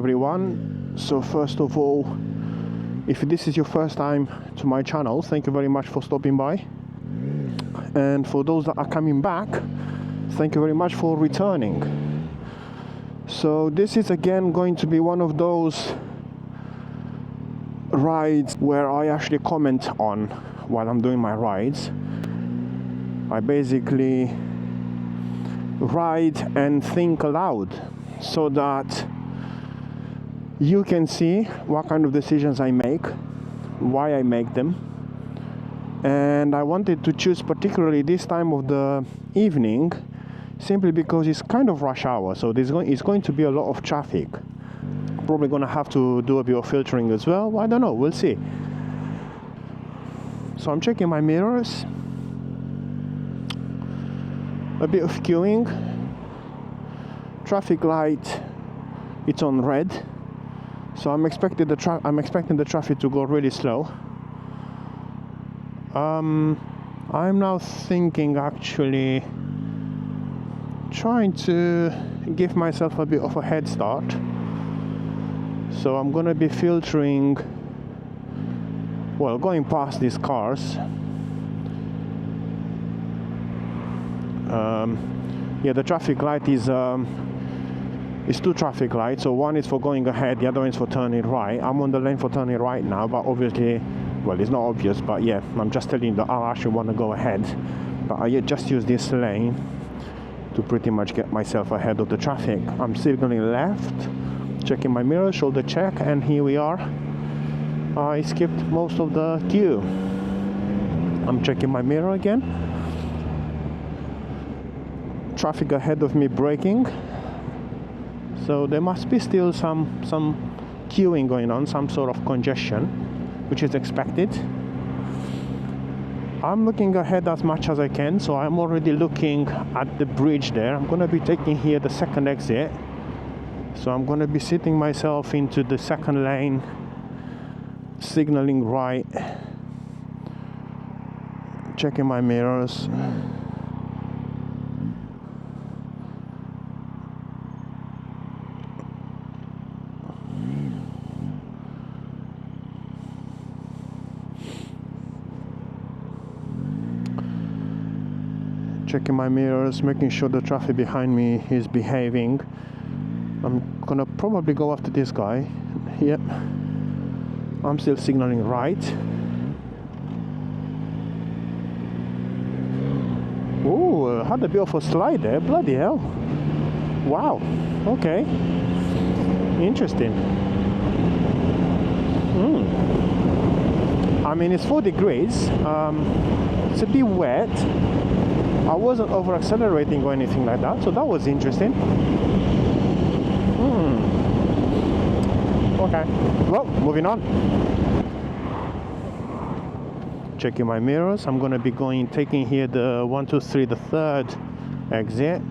everyone. So first of all, if this is your first time to my channel, thank you very much for stopping by, and for those that are coming back, thank you very much for returning. So this is again going to be one of those rides where I actually comment on while I'm doing my rides. I basically ride and think aloud so that you can see what kind of decisions I make, why I make them. And I wanted to choose particularly this time of the evening simply because it's kind of rush hour, so it's going to be a lot of traffic. Probably going to have to do a bit of filtering as well. I don't know, we'll see. So I'm checking my mirrors, a bit of queuing, traffic light, it's on red, so I'm expecting the traffic to go really slow. I'm now thinking, actually trying to give myself a bit of a head start. So I'm gonna be filtering, well, going past these cars. Yeah, the traffic light is two traffic lights. So one is for going ahead, the other one is for turning right. I'm on the lane for turning right now, but obviously, well, it's not obvious, but yeah, I'm just telling you that I actually want to go ahead. But I just use this lane to pretty much get myself ahead of the traffic. I'm signaling left, checking my mirror, shoulder check, and here we are. I skipped most of the queue. I'm checking my mirror again. Traffic ahead of me braking. So there must be still some queuing going on, some sort of congestion, which is expected. I'm looking ahead as much as I can, so I'm already looking at the bridge there. I'm going to be taking here the second exit. So I'm going to be sitting myself into the second lane, signaling right, checking my mirrors. Checking my mirrors, making sure the traffic behind me is behaving. I'm gonna probably go after this guy. Yep. I'm still signaling right. Oh, had a bit of a slide there. Bloody hell. Wow. Okay. Interesting. I mean, it's 4 degrees. It's a bit wet. I wasn't over accelerating or anything like that, so that was interesting. Okay, well, moving on. Checking my mirrors. I'm gonna be taking here the 1, 2, 3, the third exit.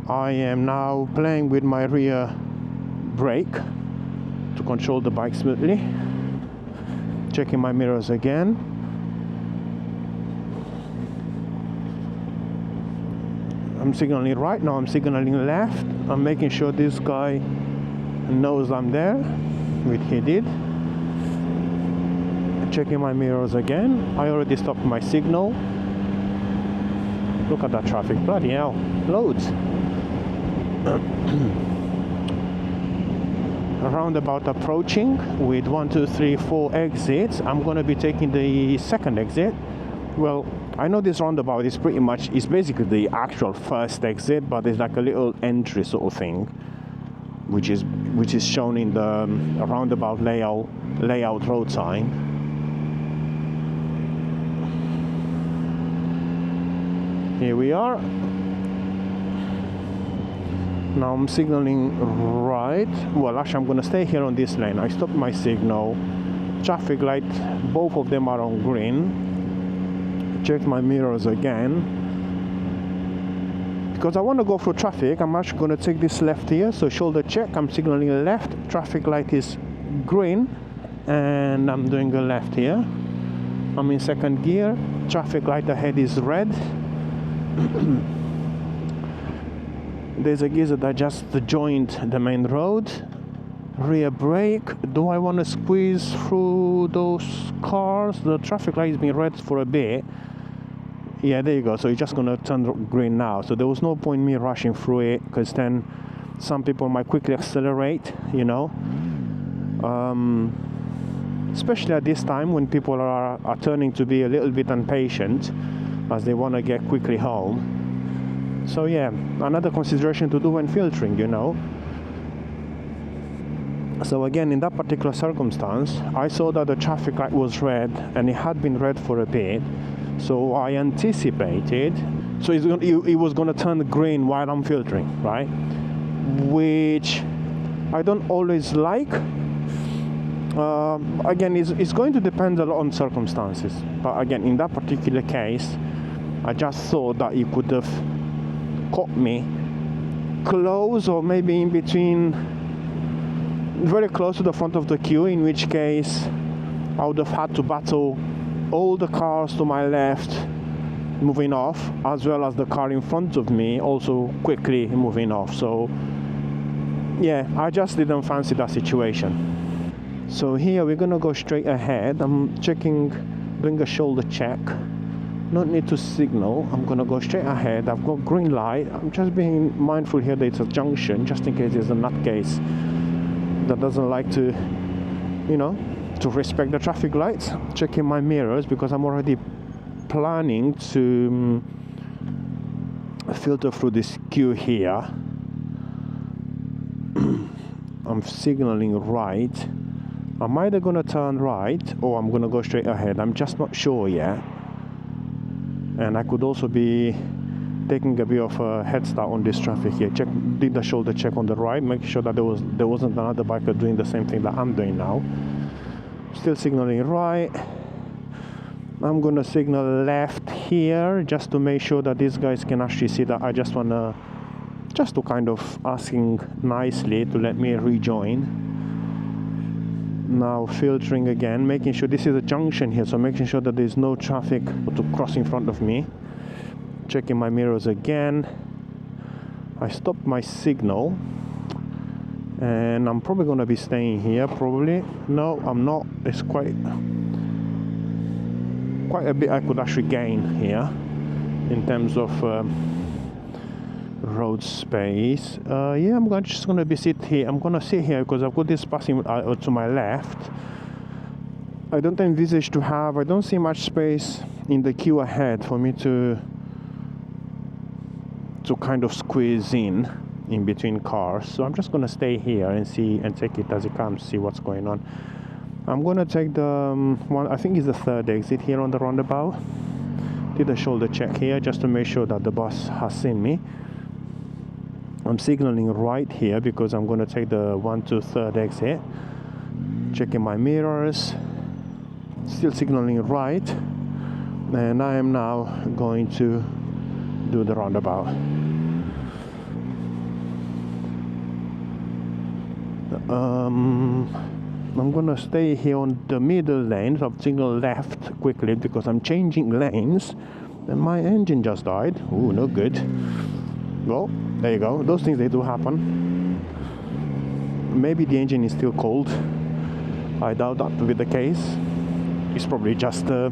I am now playing with my rear brake to control the bike smoothly. Checking my mirrors again. I'm signaling right now, I'm signaling left. I'm making sure this guy knows I'm there, which he did. Checking my mirrors again. I already stopped my signal. Look at that traffic, bloody hell, loads. Roundabout approaching with 1, 2, 3, 4 exits. I'm going to be taking the second exit. Well, I know this roundabout is basically the actual first exit, but there's like a little entry sort of thing, which is shown in the roundabout layout road sign. Here we are. Now I'm signaling right. Well, actually, I'm going to stay here on this lane. I stopped my signal. Traffic light, both of them are on green. Check my mirrors again. Because I want to go through traffic, I'm actually going to take this left here. So shoulder check, I'm signaling left. Traffic light is green. And I'm doing a left here. I'm in second gear. Traffic light ahead is red. There's a geezer that just joined the main road. Rear brake. Do I want to squeeze through those cars? The traffic light has been red for a bit. Yeah, there you go. So it's just going to turn green now. So there was no point me rushing through it, because then some people might quickly accelerate, you know. Especially at this time when people are turning to be a little bit impatient as they want to get quickly home. So yeah, another consideration to do when filtering, you know. So again, in that particular circumstance, I saw that the traffic light was red and it had been red for a bit. So I anticipated, so it was going to turn green while I'm filtering, right? Which I don't always like. Again, it's going to depend a lot on circumstances. But again, in that particular case, I just thought that you could have caught me close, or maybe in between, very close to the front of the queue, in which case I would have had to battle all the cars to my left moving off, as well as the car in front of me also quickly moving off. So yeah, I just didn't fancy that situation. So here we're gonna go straight ahead. I'm checking, doing a shoulder check. No need to signal. I'm gonna go straight ahead. I've got green light. I'm just being mindful here that it's a junction, just in case there's a nutcase that doesn't like to, you know, to respect the traffic lights. Checking my mirrors, because I'm already planning to filter through this queue here. I'm signaling right. I'm either gonna turn right or I'm gonna go straight ahead. I'm just not sure yet. And I could also be taking a bit of a head start on this traffic here. Did the shoulder check on the right, make sure that there wasn't another biker doing the same thing that I'm doing now. Still signaling right. I'm gonna signal left here, just to make sure that these guys can actually see that I just to kind of asking nicely to let me rejoin. Now filtering again, making sure this is a junction here, so making sure that there's no traffic to cross in front of me. Checking my mirrors again. I stopped my signal, and I'm probably going to be staying here. Probably no, I'm not. It's quite a bit I could actually gain here in terms of road space. Yeah, I'm just going to be sit here. I'm going to sit here because I've got this passing to my left. I don't envisage to have. I don't see much space in the queue ahead for me to kind of squeeze in between cars. So I'm just going to stay here and see and take it as it comes. See what's going on. I'm going to take the one. I think it's the third exit here on the roundabout. Did a shoulder check here just to make sure that the bus has seen me. I'm signaling right here because I'm going to take the 1 to 3rd exit. Checking my mirrors. Still signaling right. And I am now going to do the roundabout. I'm going to stay here on the middle lane. So I've signaled left quickly because I'm changing lanes. And my engine just died. Ooh, no good. Well, there you go. Those things, they do happen. Maybe the engine is still cold. I doubt that to be the case. It's probably just a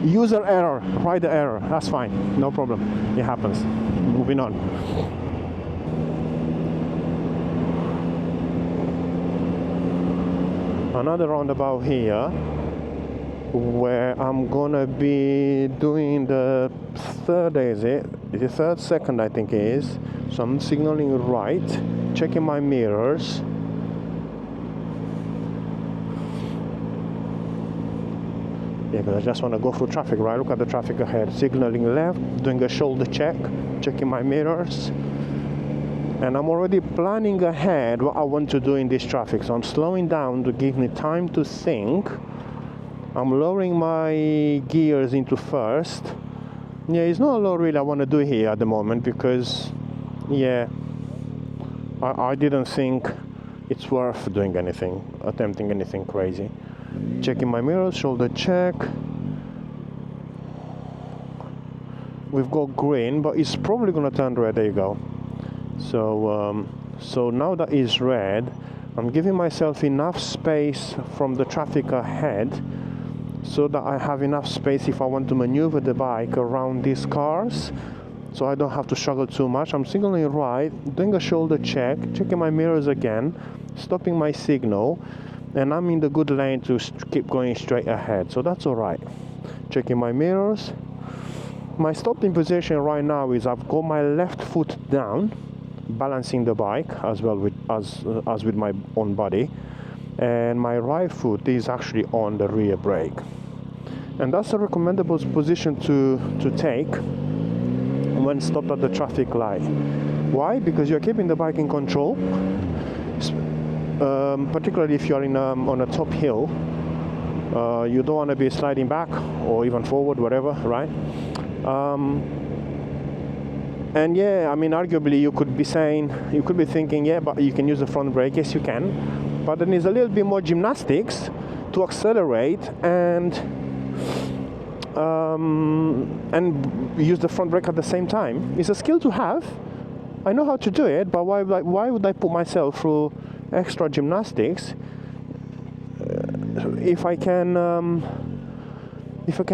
user error, rider error. That's fine. No problem. It happens. Moving on. Another roundabout here where I'm gonna be doing the 3rd exit. The 3rd, 2nd, I think it is. So I'm signaling right, checking my mirrors. Yeah, because I just want to go through traffic, right? Look at the traffic ahead. Signaling left, doing a shoulder check, checking my mirrors. And I'm already planning ahead what I want to do in this traffic. So I'm slowing down to give me time to think. I'm lowering my gears into first. Yeah, it's not a lot really I want to do here at the moment because, yeah, I didn't think it's worth doing anything, attempting anything crazy. Checking my mirrors, shoulder check. We've got green, but it's probably going to turn red. There you go. So now that it's red, I'm giving myself enough space from the traffic ahead so that I have enough space if I want to maneuver the bike around these cars, so I don't have to struggle too much. I'm signaling right, doing a shoulder check, checking my mirrors again, stopping my signal, and I'm in the good lane to keep going straight ahead, so that's alright. Checking my mirrors. My stopping position right now is I've got my left foot down, balancing the bike as well as with my own body, and my right foot is actually on the rear brake, and that's a recommendable position to take when stopped at the traffic light. Why? Because you're keeping the bike in control, particularly if you're on a top hill. You don't want to be sliding back or even forward, whatever, right? And yeah, I mean, arguably you could be thinking, yeah, but you can use the front brake. Yes, you can, but then there's a little bit more gymnastics to accelerate and use the front brake at the same time. It's a skill to have. I know how to do it, but why would I put myself through extra gymnastics if I can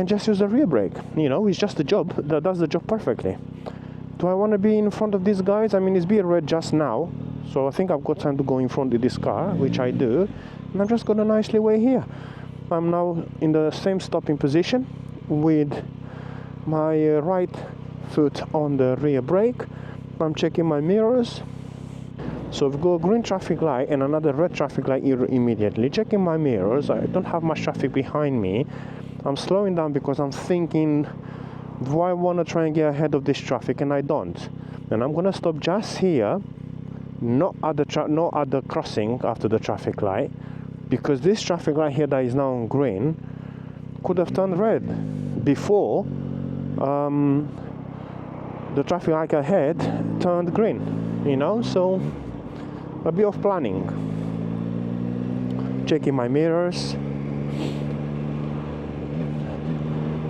just use the rear brake? You know, it's just a job that does the job perfectly. Do I want to be in front of these guys? I mean, it's being red just now, so I think I've got time to go in front of this car, which I do, and I'm just gonna nicely wait here. I'm now in the same stopping position with my right foot on the rear brake. I'm checking my mirrors. So we've got a green traffic light and another red traffic light immediately. Checking my mirrors. I don't have much traffic behind me. I'm slowing down because I'm thinking, do I want to try and get ahead of this traffic? And I don't. And I'm going to stop just here, not at the crossing after the traffic light, because this traffic light here that is now on green could have turned red before the traffic light ahead turned green, you know. So a bit of planning. Checking my mirrors.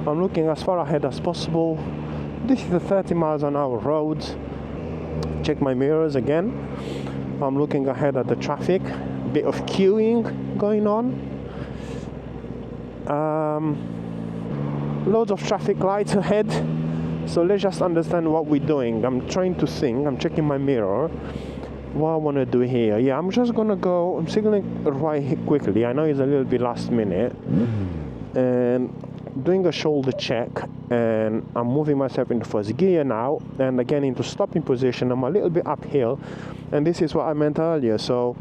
I'm looking as far ahead as possible. This is a 30 miles an hour road. Check my mirrors again. I'm looking ahead at the traffic. Bit of queuing going on. Loads of traffic lights ahead. So let's just understand what we're doing. I'm trying to think. I'm checking my mirror. What I want to do here. Yeah, I'm just going to go. I'm signaling right here quickly. I know it's a little bit last minute. And doing a shoulder check, and I'm moving myself into first gear now, and again into stopping position. I'm a little bit uphill, and this is what I meant earlier. So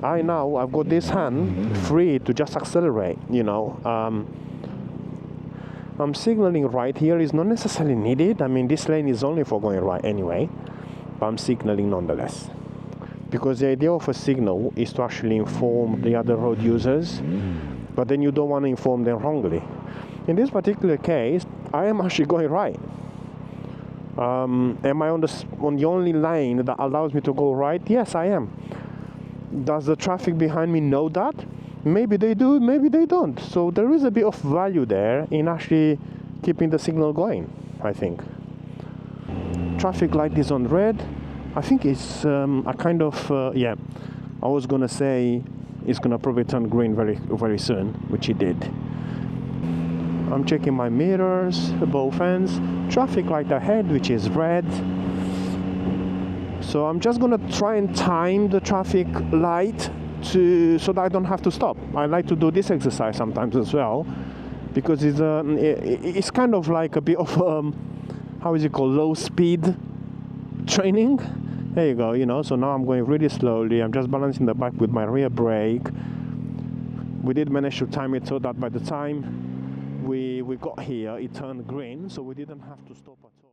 I've got this hand free to just accelerate, you know. I'm signaling right here is not necessarily needed. I mean, this lane is only for going right anyway, but I'm signaling nonetheless, because the idea of a signal is to actually inform the other road users, but then you don't want to inform them wrongly. In this particular case, I am actually going right. Am I on the only lane that allows me to go right? Yes, I am. Does the traffic behind me know that? Maybe they do, maybe they don't. So there is a bit of value there in actually keeping the signal going, I think. Traffic light is on red. I think it's a kind of, I was going to say it's going to probably turn green very, very soon, which it did. I'm checking my mirrors, both ends. Traffic light ahead, which is red. So I'm just going to try and time the traffic light so that I don't have to stop. I like to do this exercise sometimes as well, because it's kind of like a bit of how is it called, low speed training. There you go, you know. So now I'm going really slowly. I'm just balancing the bike with my rear brake. We did manage to time it so that by the time we got here, it turned green, so we didn't have to stop at all.